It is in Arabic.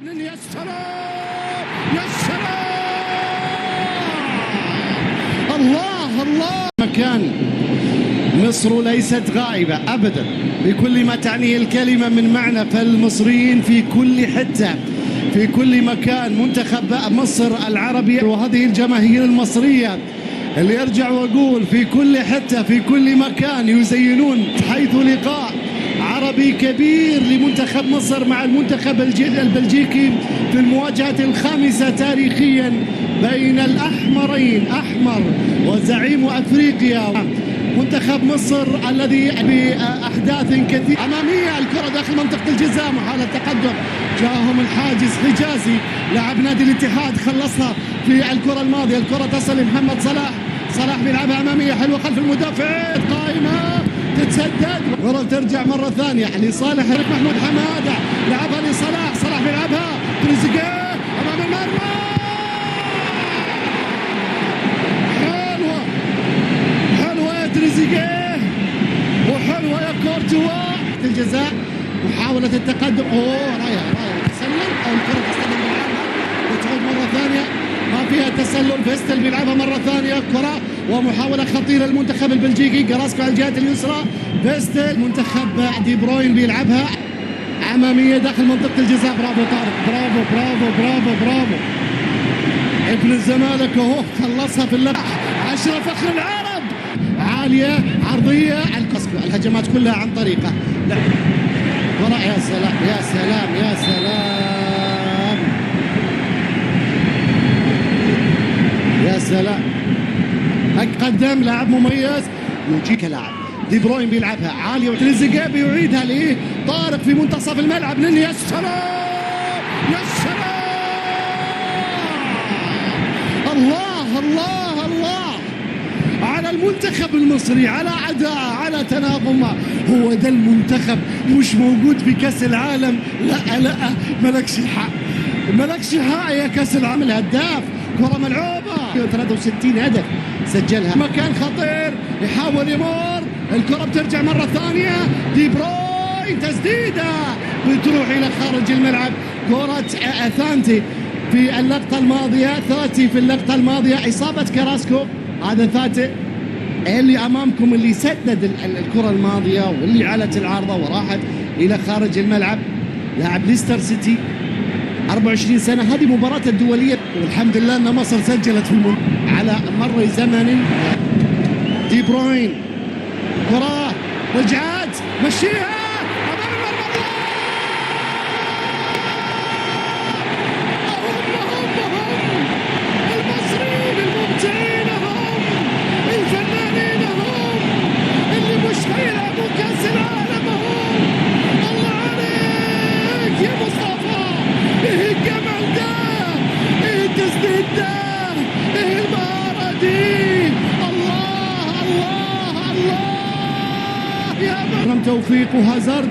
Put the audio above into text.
يا سلام يا سلام، الله الله. مكان مصر ليست غائبة أبدا بكل ما تعنيه الكلمة من معنى، فالمصريين في كل حتة في كل مكان. منتخب مصر العربي وهذه الجماهير المصرية اللي يرجع ويقول في كل حتة في كل مكان يزينون، حيث لقاء عربي كبير لمنتخب مصر مع المنتخب البلجيكي في المواجهة الخامسة تاريخيا بين الأحمرين، أحمر وزعيم أفريقيا منتخب مصر الذي بأحداث كثيرة أمامية. الكرة داخل منطقة الجزاء، محاولة تقدم، جاءهم الحاجز حجازي لاعب نادي الاتحاد، خلصها في الكرة الماضية. الكرة تصل لمحمد صلاح، صلاح بيلعبها أمامية حلوة خلف المدافع، قائمة تتسدد ورا ترجع مرة ثانية لصالح محمود حمادة، لعبها لصلاح، صلاح بيلعبها تريزيجيه أمام المرمى، حلوة حلوة يا تريزيجيه وحلوة يا كورتوا. الجزاء محاولة التقدم، رايح تسلل أو الكرة تستلم بيلعبها وتعود مرة ثانية، ما فيها تسلل. فيستل بيلعبها مرة ثانية كرة ومحاولة خطيرة المنتخب البلجيكي، جراسكو على الجهة اليسرى، فيستل منتخب دي بروين بيلعبها أمامية داخل منطقة الجزاء. برافو طارق، برافو برافو برافو برافو ابن الزمالك اهو، خلصها في اللقاء. أشرف فخر العرب، عالية عرضية، الهجمات كلها عن طريقه. لا وراء، يا سلام يا سلام يا سلام يا سلام، قدم لاعب مميز يجيك لاعب. دي بروين بيلعبها عالية وتريزيجيه بيعيدها ليه طارق في منتصف الملعب. يا سلام يا سلام، الله الله الله على المنتخب المصري، على عداء، على تناغم. هو ده المنتخب مش موجود في كأس العالم. لا لا ملكش حق، ملكش حق يا كأس العالم. الهداف كرة ملعوبة 63 هدف سجلها، مكان خطير يحاول يمر، الكرة بترجع مرة ثانية، دي بروين تسديدة بتروح إلى خارج الملعب. كرة ثانتي في اللقطة الماضية، ثاتي في اللقطة الماضية، إصابة كراسكو. هذا ثاتي اللي أمامكم اللي سدد الكرة الماضية واللي علت العارضة وراحت إلى خارج الملعب، لاعب ليستر سيتي 24 سنة. هذه مباراة الدولية والحمد لله أن مصر سجلت في على مر زمن. دي بروين كرة رجعت مشيها أمام المرمى، هم المصريين الممتعين، هم الفنانين، هم اللي مش هيلعبوا كأس العالم، هم. الله عليك يا مصطفى، ايه الجمال ده، ايه التسديد ده، ايه المهارة دي، الله الله الله يا توفيق وهازارد